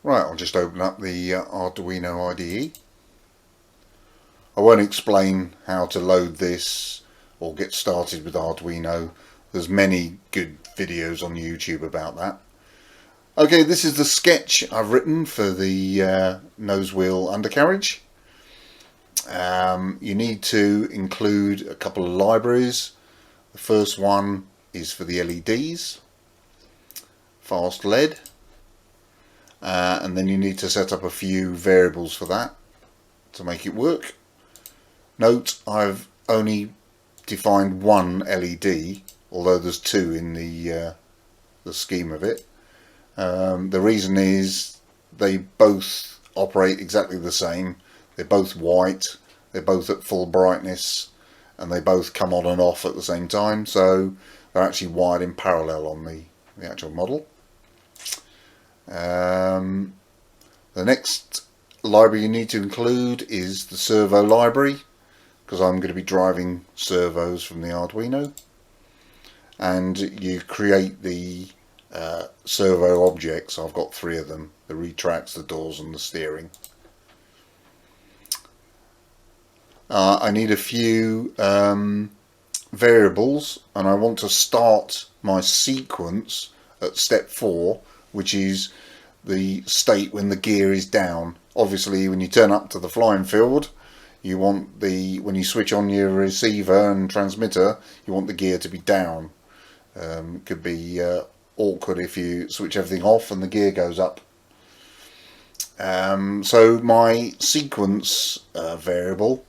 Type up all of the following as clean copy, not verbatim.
Right, I'll just open up the Arduino IDE. I won't explain how to load this or get started with Arduino. There's many good videos on YouTube about that. Okay, this is the sketch I've written for the Nosewheel undercarriage. You need to include a couple of libraries. The first one is for the LEDs, fast LED, and then you need to set up a few variables for that to make it work. Note, I've only defined one LED, although there's two in the scheme of it. The reason is they both operate exactly the same. They're both white, they're both at full brightness, and they both come on and off at the same time, so they're actually wired in parallel on the actual model. The next library you need to include is the Servo Library, because I'm going to be driving servos from the Arduino, and you create the servo objects. I've got three of them: the retracts, the doors and the steering. I need a few variables, and I want to start my sequence at step 4, which is the state when the gear is down. Obviously, when you turn up to the flying field, you want when you switch on your receiver and transmitter, you want the gear to be down. It could be awkward if you switch everything off and the gear goes up. So my sequence variable,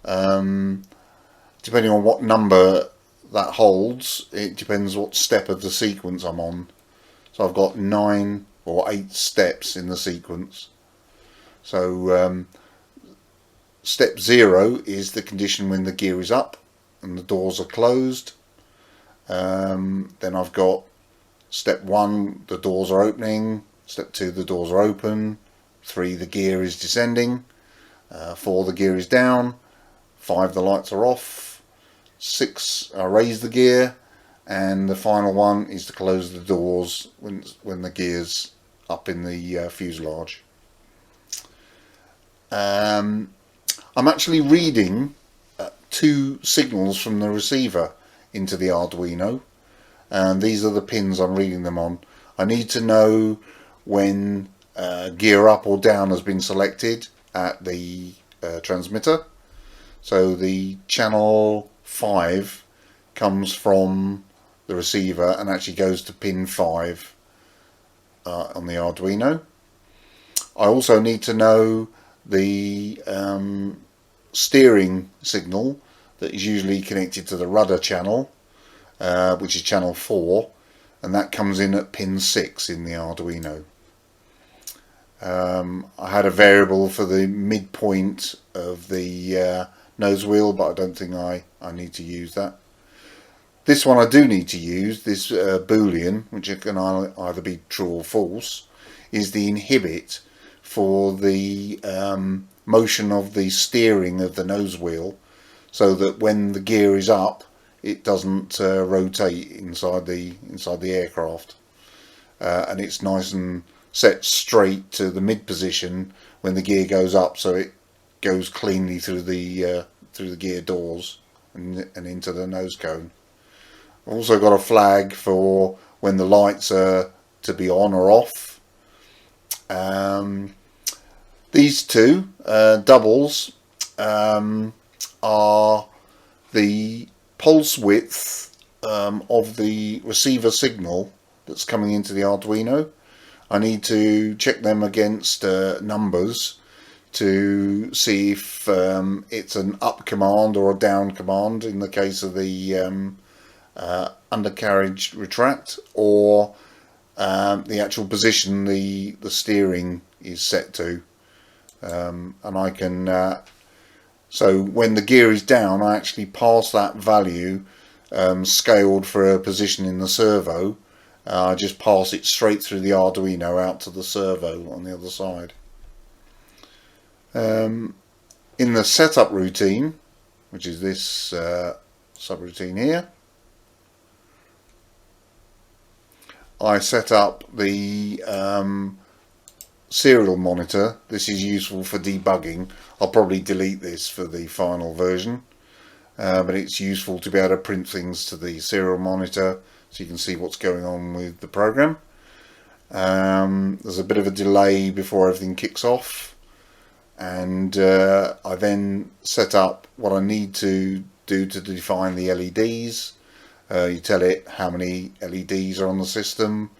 depending on what number that holds, it depends what step of the sequence I'm on. So I've got 9 or 8 steps in the sequence. So step 0 is the condition when the gear is up and the doors are closed. Then I've got step 1, the doors are opening. Step 2, the doors are open. 3, the gear is descending. 4, the gear is down. 5, the lights are off. 6, I raise the gear. And the final one is to close the doors when the gear's up in the fuselage. I'm actually reading 2 signals from the receiver into the Arduino, and these are the pins I'm reading them on. I need to know when gear up or down has been selected at the transmitter. So the channel 5 comes from the receiver and actually goes to pin 5 on the Arduino. I also need to know the steering signal that is usually connected to the rudder channel, which is channel 4, and that comes in at pin 6 in the Arduino. I had a variable for the midpoint of the Nosewheel, but I don't think I need to use that. This one I do need to use, this boolean, which can either be true or false, is the inhibit for the motion of the steering of the Nosewheel, so that when the gear is up, it doesn't rotate inside the aircraft, and it's nice and set straight to the mid position when the gear goes up, so it goes cleanly through the gear doors and into the nose cone. I've also got a flag for when the lights are to be on or off. These two doubles are the pulse width of the receiver signal that's coming into the Arduino. I need to check them against numbers to see if it's an up command or a down command in the case of the undercarriage retract, or the actual position the steering is set to. And I can so when the gear is down, I actually pass that value scaled for a position in the servo. I just pass it straight through the Arduino out to the servo on the other side. In the setup routine, which is this subroutine here, I set up the serial monitor, this is useful for debugging. I'll probably delete this for the final version, but it's useful to be able to print things to the serial monitor so you can see what's going on with the program. There's a bit of a delay before everything kicks off, and I then set up what I need to do to define the LEDs. You tell it how many LEDs are on the system,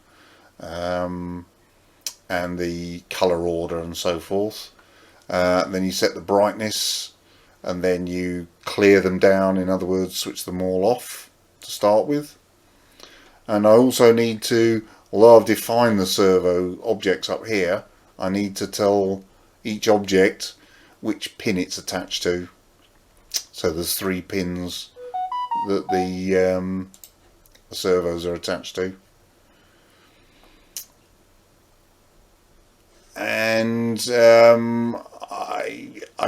and the color order and so forth. Then you set the brightness, and then you clear them down, in other words switch them all off to start with. And I also need to, although I've defined the servo objects up here, I need to tell each object which pin it's attached to. So there's 3 pins that the servos are attached to. And I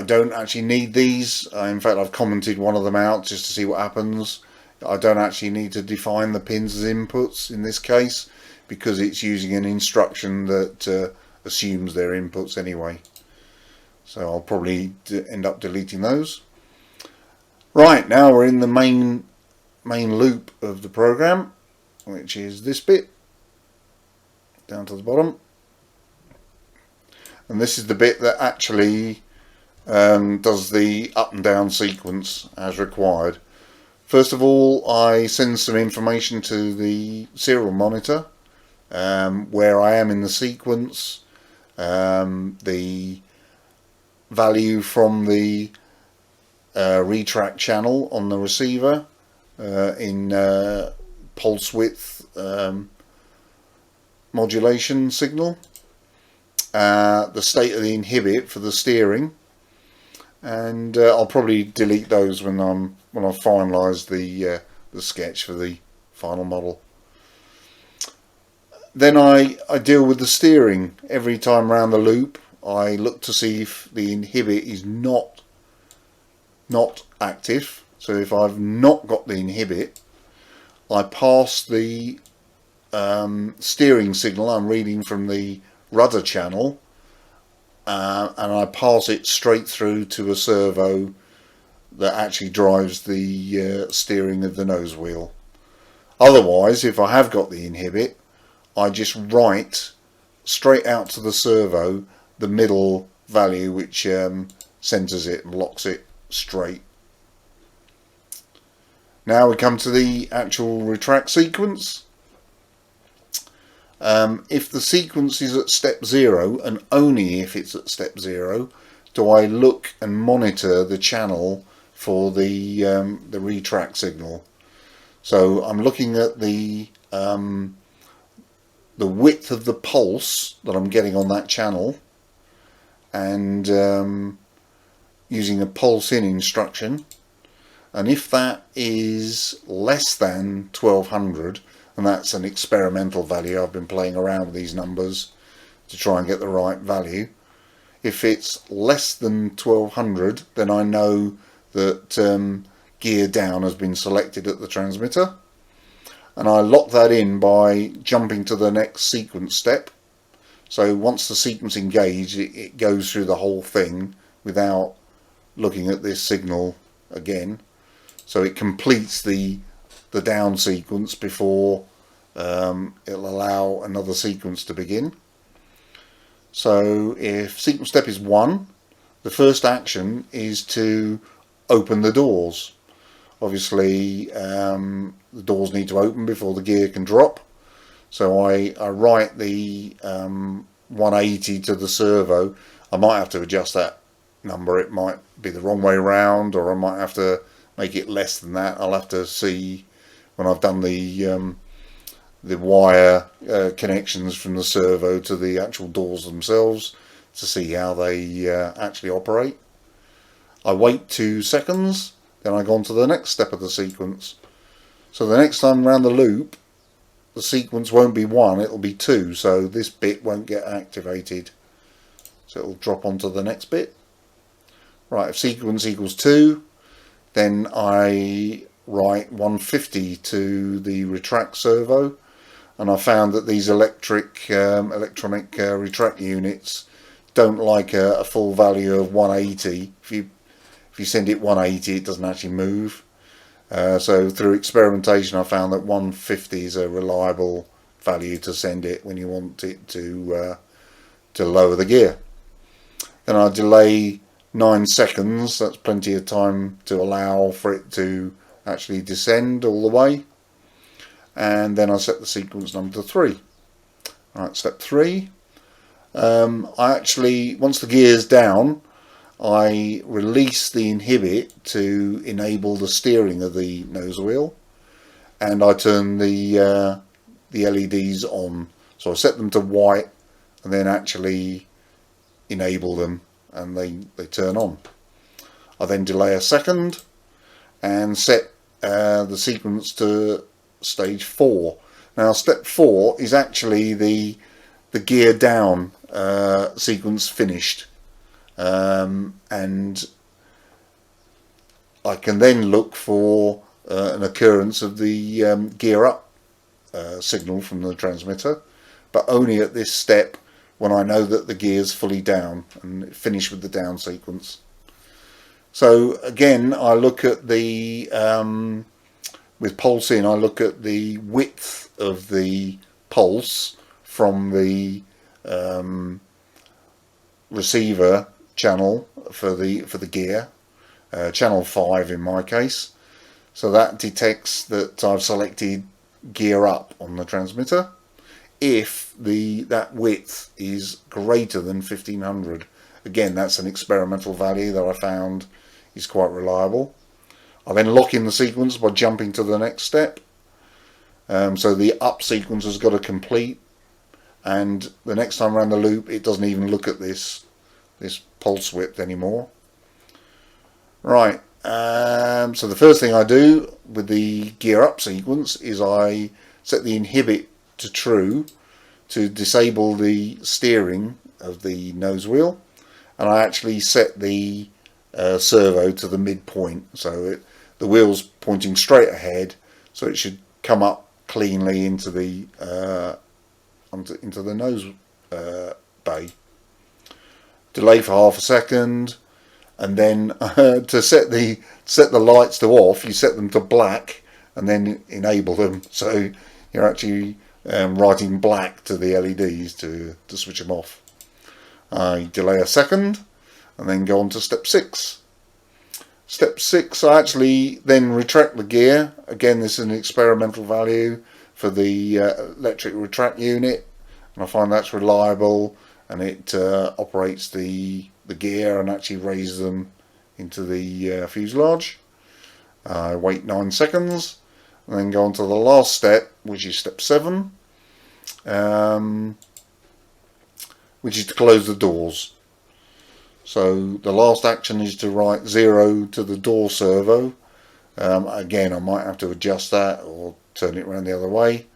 don't actually need these. In fact, I've commented one of them out just to see what happens. I don't actually need to define the pins as inputs in this case, because it's using an instruction that assumes they're inputs anyway. So I'll probably end up deleting those. Right, now we're in the main loop of the program, which is this bit down to the bottom. And this is the bit that actually does the up and down sequence as required. First of all, I send some information to the serial monitor, where I am in the sequence, the value from the retract channel on the receiver in pulse width modulation signal, the state of the inhibit for the steering, and I'll probably delete those when I've finalised the sketch for the final model. Then I deal with the steering. Every time around the loop I look to see if the inhibit is not active. So if I've not got the inhibit, I pass the steering signal I'm reading from the rudder channel, and I pass it straight through to a servo that actually drives the steering of the nose wheel. Otherwise, if I have got the inhibit, I just write straight out to the servo the middle value, which centers it and locks it straight. Now we come to the actual retract sequence. If the sequence is at step 0, and only if it's at step 0, do I look and monitor the channel for the retract signal. So I'm looking at the width of the pulse that I'm getting on that channel, and using a pulse in instruction, and if that is less than 1200, and that's an experimental value, I've been playing around with these numbers to try and get the right value. If it's less than 1200, then I know that gear down has been selected at the transmitter, and I lock that in by jumping to the next sequence step. So once the sequence engaged, it goes through the whole thing without looking at this signal again. So it completes the down sequence before it'll allow another sequence to begin. So if sequence step is 1, the first action is to open the doors. Obviously the doors need to open before the gear can drop, so I write the 180 to the servo. I might have to adjust that number, it might be the wrong way around, or I might have to make it less than that. I'll have to see when I've done the wire connections from the servo to the actual doors themselves to see how they actually operate. I wait 2 seconds, then I go on to the next step of the sequence. So the next time around the loop, the sequence won't be 1, it'll be 2, so this bit won't get activated. So it'll drop onto the next bit. Right, if sequence equals 2, then I write 150 to the retract servo, and I found that these electronic retract units don't like a full value of 180. If you send it 180, it doesn't actually move. So through experimentation, I found that 150 is a reliable value to send it when you want it to lower the gear. Then I delay 9 seconds. That's plenty of time to allow for it to actually descend all the way. And then I set the sequence number to 3. Right, step 3. I actually, once the gear's down, I release the inhibit to enable the steering of the nose wheel, and I turn the LEDs on. So I set them to white and then actually enable them, and they turn on. I then delay a second and set the sequence to stage 4. Now step 4 is actually the gear down sequence finished, and I can then look for an occurrence of the gear up signal from the transmitter, but only at this step when I know that the gear's fully down and finished with the down sequence. So again, I look at the with pulsing, I look at the width of the pulse from the receiver channel for the gear, channel 5 in my case. So that detects that I've selected gear up on the transmitter if that width is greater than 1500. Again, that's an experimental value that I found is quite reliable. I then lock in the sequence by jumping to the next step. So the up sequence has got to complete, and the next time around the loop it doesn't even look at this pulse width anymore. Right, so the first thing I do with the gear up sequence is I set the inhibit to true to disable the steering of the nose wheel, and I actually set the servo to the midpoint, so the wheel's pointing straight ahead, so it should come up cleanly into the nose bay. Delay for half a second, and then to set the lights to off, you set them to black and then enable them, so you're actually writing black to the LEDs to switch them off. I delay a second and then go on to step 6. Step 6, I actually then retract the gear. Again, this is an experimental value for the electric retract unit, and I find that's reliable, and it operates the gear and actually raises them into the fuselage. I wait 9 seconds and then go on to the last step, which is step 7, which is to close the doors. So the last action is to write 0 to the door servo. Again, I might have to adjust that or turn it around the other way,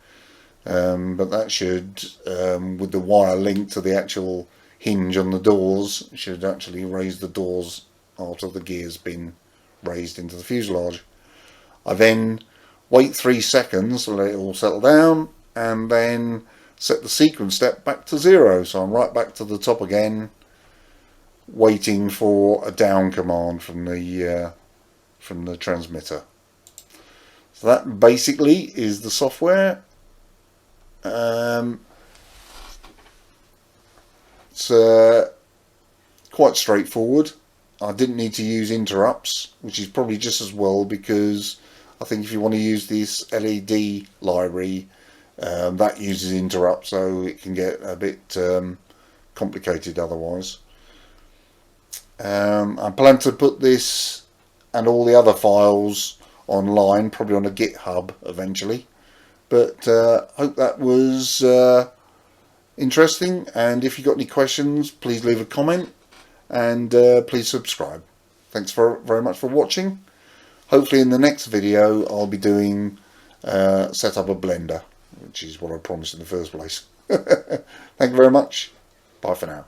but that should, with the wire linked to the actual hinge on the doors, should actually raise the doors after the gear's been raised into the fuselage. I then wait 3 seconds to let it all settle down, and then set the sequence step back to 0. So I'm right back to the top again, waiting for a down command from the transmitter. So that basically is the software. It's quite straightforward. I didn't need to use interrupts, which is probably just as well, because I think if you want to use this LED library, that uses interrupts, so it can get a bit complicated otherwise. I plan to put this and all the other files online, probably on a GitHub eventually, but hope that was interesting, and if you've got any questions, please leave a comment, and please subscribe. Thanks very much for watching. Hopefully in the next video I'll be doing set up a blender, which is what I promised in the first place. Thank you very much. Bye for now.